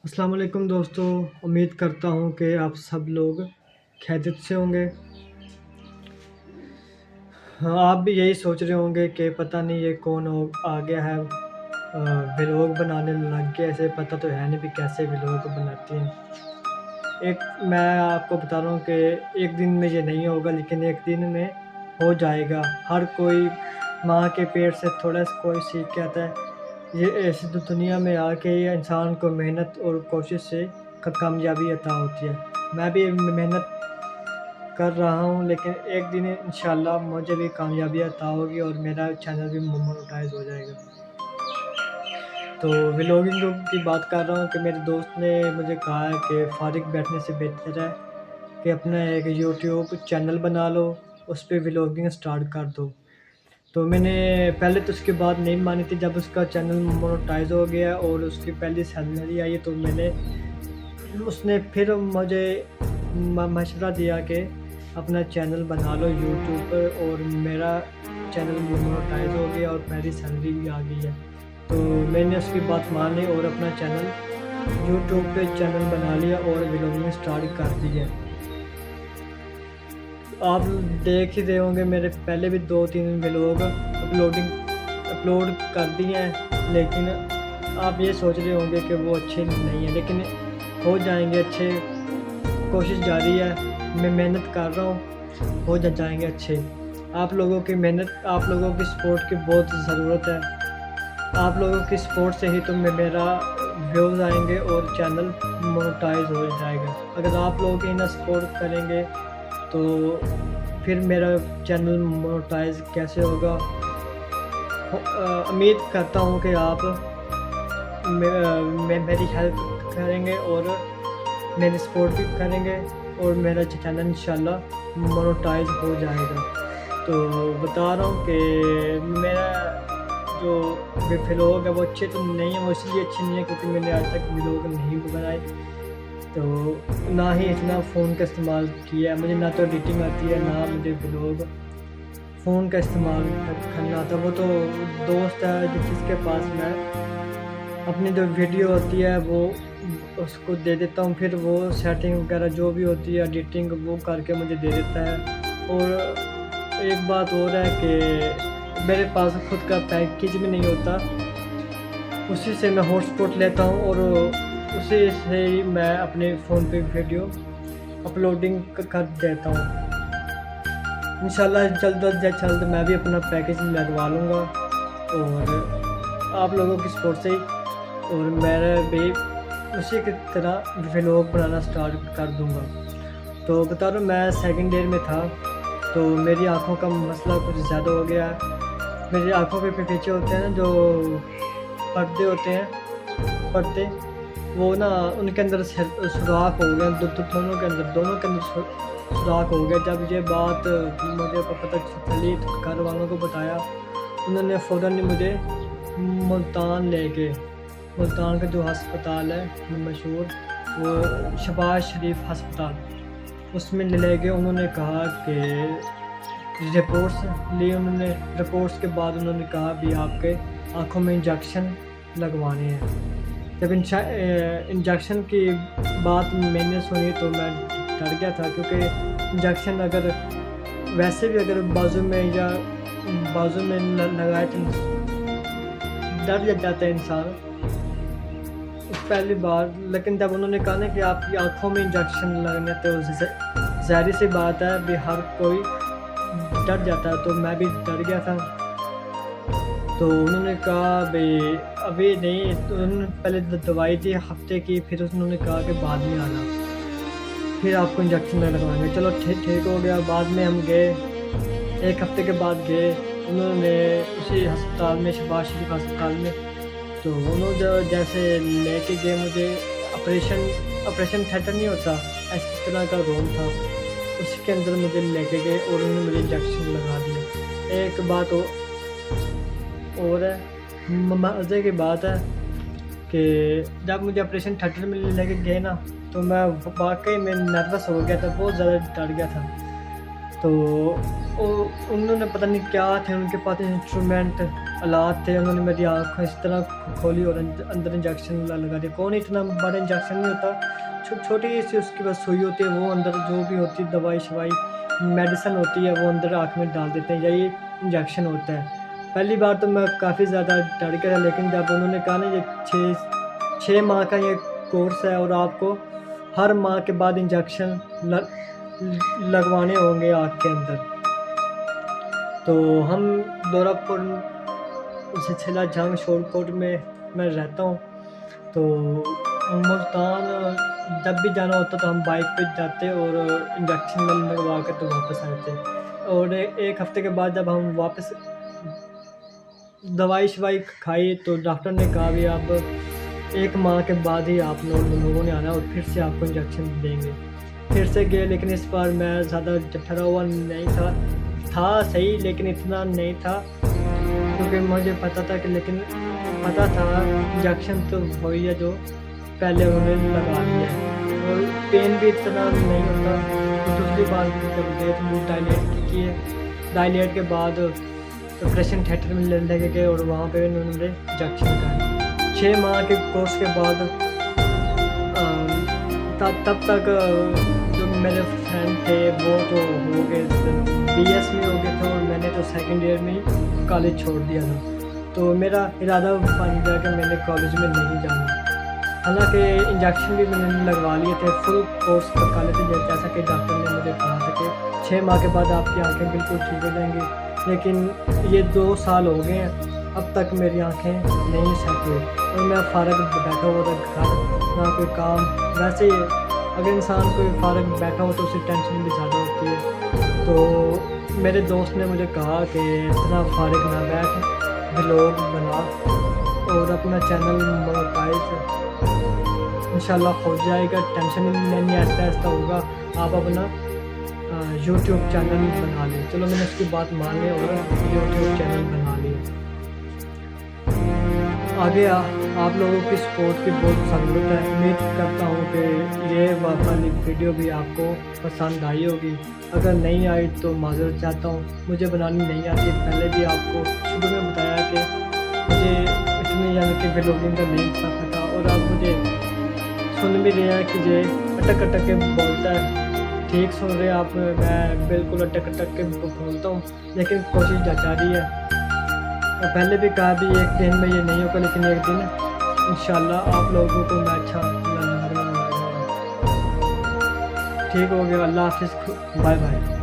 السلام علیکم دوستو، امید کرتا ہوں کہ آپ سب لوگ خیریت سے ہوں گے۔ آپ بھی یہی سوچ رہے ہوں گے کہ پتہ نہیں یہ کون آ گیا ہے، ولاگ بنانے لگ گیا، ایسے پتہ تو ہے نہیں بھی کیسے ولاگ بناتے ہیں۔ میں آپ کو بتا رہا ہوں کہ ایک دن میں یہ نہیں ہوگا، لیکن ایک دن میں ہو جائے گا۔ ہر کوئی ماں کے پیٹ سے تھوڑا سا کوئی سیکھ کے آتا ہے۔ یہ ایسی دنیا میں آ کے یہ انسان کو محنت اور کوشش سے کامیابی عطا ہوتی ہے۔ میں بھی محنت کر رہا ہوں، لیکن ایک دن انشاءاللہ مجھے بھی کامیابی عطا ہوگی اور میرا چینل بھی مونیٹائز ہو جائے گا۔ تو ولاگنگ کی بات کر رہا ہوں کہ میرے دوست نے مجھے کہا ہے کہ فارغ بیٹھنے سے بہتر ہے کہ اپنا ایک یوٹیوب چینل بنا لو، اس پہ ولاگنگ سٹارٹ کر دو۔ تو میں نے پہلے تو اس کی بات نہیں مانی تھی۔ جب اس کا چینل مونیٹائز ہو گیا اور اس کی پہلی سیلری آئی تو اس نے پھر مجھے مشورہ دیا کہ اپنا چینل بنا لو یوٹیوب پر، اور میرا چینل مونیٹائز ہو گیا اور میری سیلری بھی آ گئی ہے۔ تو میں نے اس کی بات مانی اور اپنا چینل یوٹیوب پہ چینل بنا لیا اور ولاگنگ سٹارٹ کر دی ہے۔ آپ دیکھ ہی رہے ہوں گے، میرے پہلے بھی 2-3 ولاگ اپلوڈ کر دیے ہیں، لیکن آپ یہ سوچ رہے ہوں گے کہ وہ اچھے نہیں ہیں، لیکن ہو جائیں گے اچھے۔ کوشش جاری ہے، میں محنت کر رہا ہوں، ہو جائیں گے اچھے۔ آپ لوگوں کی محنت، آپ لوگوں کی سپورٹ کی بہت ضرورت ہے۔ آپ لوگوں کی سپورٹ سے ہی تو میرا ویوز آئیں گے اور چینل مونیٹائز ہو جائے گا۔ اگر آپ لوگ ہی نہ سپورٹ کریں گے تو پھر میرا چینل مونیٹائز کیسے ہوگا؟ امید کرتا ہوں کہ آپ میری ہیلپ کریں گے اور میری سپورٹ بھی کریں گے اور میرا چینل انشاءاللہ مونیٹائز ہو جائے گا۔ تو بتا رہا ہوں کہ میرا جو ولاگ ہے وہ اچھے تو نہیں ہے، وہ اس لیے اچھے نہیں ہے کیونکہ میں نے آج تک ولاگ نہیں بنائے، تو نہ ہی اتنا فون کا استعمال کیا ہے۔ مجھے نہ تو ایڈیٹنگ آتی ہے، نہ مجھے ولاگ فون کا استعمال کرنا آتا۔ وہ تو دوست ہے جس کے پاس میں اپنی جو ویڈیو ہوتی ہے وہ اس کو دے دیتا ہوں، پھر وہ سیٹنگ وغیرہ جو بھی ہوتی ہے ایڈیٹنگ وہ کر کے مجھے دے دیتا ہے۔ اور ایک بات اور ہے کہ میرے پاس خود کا پیکیج بھی نہیں ہوتا، اسی سے میں ہاٹ اسپاٹ لیتا ہوں اور اسی سے ہی میں اپنے فون پہ ویڈیو اپلوڈنگ کر دیتا ہوں۔ انشاءاللہ جلد از جلد میں بھی اپنا پیکیج لگوا لوں گا اور آپ لوگوں کی سپورٹ سے ہی، اور میں بھی اسی کی طرح ولاگ بنانا سٹارٹ کر دوں گا۔ تو بتا رہا ہوں، میں سیکنڈ ایئر میں تھا تو میری آنکھوں کا مسئلہ کچھ زیادہ ہو گیا ہے۔ میری آنکھوں کے پیچھے ہوتے ہیں جو پردے ہوتے ہیں، پردے وہ نا ان کے اندر سوراخ ہو گیا، دونوں کے اندر سوراخ ہو گیا۔ جب یہ بات مجھے پتہ چلی تو گھر والوں کو بتایا، انہوں نے فوراً مجھے ملتان لے گئے۔ ملتان کا جو ہسپتال ہے مشہور، وہ شہباز شریف ہسپتال، اس میں لے گئے۔ انہوں نے کہا کہ رپورٹس لی، انہوں نے رپورٹس کے بعد انہوں نے کہا بھی آپ کے آنکھوں میں انجیکشن لگوانے ہیں۔ جب انجیکشن کی بات میں نے سنی تو میں ڈر گیا تھا، کیونکہ انجیکشن اگر ویسے بھی اگر بازو میں لگائے تو ڈر جاتا ہے انسان پہلی بار۔ لیکن جب انہوں نے کہا نا کہ آپ کی آنکھوں میں انجیکشن لگنے، تو ظاہر سی بات ہے بھی ہر کوئی ڈر جاتا ہے، تو میں بھی ڈر گیا تھا۔ تو انہوں نے کہا بھئی ابھی نہیں، تو انہوں نے پہلے دوائی دی ہفتے کی، پھر انہوں نے کہا کہ بعد میں آنا، پھر آپ کو انجیکشن لگوائیں گے۔ چلو ٹھیک ہو گیا۔ بعد میں ہم گئے، ایک ہفتے کے بعد گئے، انہوں نے اسی ہسپتال میں، شہباز شریف ہسپتال میں، تو انہوں جیسے لے کے گئے مجھے، آپریشن تھیٹر نہیں ہوتا، اس طرح کا روم تھا، اس کے اندر مجھے لے کے گئے اور انہوں نے مجھے انجیکشن لگا دیا۔ ایک بات اور ہے، مزے کی بات ہے کہ جب مجھے آپریشن تھیٹر میں لے کے گئے نا، تو میں واقعی میں نروس ہو گیا تھا، بہت زیادہ ڈر گیا تھا۔ تو انہوں نے پتہ نہیں کیا تھے ان کے پاس انسٹرومنٹ آلات تھے، انہوں نے میری آنکھ اس طرح کھولی اور اندر انجیکشن لگا دیا. کون اتنا بڑا انجیکشن نہیں ہوتا، چھوٹی سی اس کی بس سوئی ہوتی ہے، وہ اندر جو بھی ہوتی ہے دوائی شوائی میڈیسن ہوتی ہے وہ اندر آنکھ میں ڈال دیتے ہیں، یہی انجیکشن ہوتا ہے. پہلی بار تو میں کافی زیادہ ڈر گیا، لیکن جب انہوں نے کہا نا یہ 6 ماہ کا یہ کورس ہے اور آپ کو ہر ماہ کے بعد انجیکشن لگوانے ہوں گے آنکھ کے اندر. تو ہم دورہ پور ضلع جھنگ شور کوٹ میں رہتا ہوں. تو ملتان جب بھی جانا ہوتا تو ہم بائک پہ جاتے اور انجیکشن لگوا کر تو واپس آتے. اور ایک ہفتے کے بعد جب ہم واپس دوائی شوائی کھائی تو ڈاکٹر نے کہا بھی اب 1 ماہ کے بعد ہی آپ لوگوں نے آنا اور پھر سے آپ کو انجیکشن دیں گے. پھر سے گئے، لیکن اس بار میں زیادہ ڈرا ہوا نہیں تھا صحیح، لیکن اتنا نہیں تھا کیونکہ مجھے پتہ تھا کہ پتہ تھا انجیکشن تو وہی ہے جو پہلے انہوں نے لگا دیا ہے اور پین بھی اتنا نہیں ہوتا. دوسری بار جب گئے تو کیے، ڈائلیٹ کے بعد آپریشن تھیٹر میں لے کے گئے اور وہاں پہ انہوں نے انجیکشن لگایا. 6 ماہ کے کورس کے بعد تب تک جو میرے فرینڈ تھے وہ تو ہو گئے BS میں ہو گئے تھے اور میں نے تو 2nd ایئر میں ہی کالج چھوڑ دیا تھا. تو میرا ارادہ بن گیا کہ میں نے کالج میں نہیں جانا. حالانکہ انجیکشن بھی میں نے لگوا لیے تھے، فل کورس کر لیتے تھے، جیسا کہ ڈاکٹر نے مجھے کہا تھا کہ 6 ماہ کے بعد آپ کی آنکھیں بالکل ٹھیک ہو جائیں گی. لیکن یہ 2 سال ہو گئے ہیں اب تک میری آنکھیں نہیں سیٹ ہوئی اور میں فارغ بیٹھا ہوا تھا گھر، نہ کوئی کام. ویسے ہی اگر انسان کوئی فارغ بیٹھا ہو تو اسے ٹینشن بھی زیادہ ہوتی ہے. تو میرے دوست نے مجھے کہا کہ اتنا فارغ نہ بیٹھ، ولاگ بنا اور اپنا چینل مونیٹائز انشاءاللہ ہو جائے گا، ٹینشن نہیں، آہستہ آہستہ ہوگا. آپ اپنا یوٹیوب چینل بنا لیں. چلو میں نے اس کی بات مان لی اور یوٹیوب چینل بنا لیا. آگے آپ لوگوں کی سپورٹ کی بہت ضرورت ہے. امید کرتا ہوں کہ یہ والی ویڈیو بھی آپ کو پسند آئی ہوگی. اگر نہیں آئی تو معذرت چاہتا ہوں، مجھے بنانی نہیں آتی. پہلے بھی آپ کو شروع میں بتایا کہ مجھے اتنے یعنی کہ ولاگنگ کا نہیں پتہ تھا اور اب مجھے سن بھی رہے ہیں کہ یہ اٹک کے بولتا ہے. ٹھیک سن رہے ہیں آپ، میں بالکل اٹک کے بولتا ہوں، لیکن کوشش جاری ہے. پہلے بھی کہا بھی ایک دن میں یہ نہیں ہوگا، لیکن ایک دن انشاءاللہ آپ لوگوں کو میں اچھا ٹھیک ہو گیا. اللہ حافظ، بائے بائے.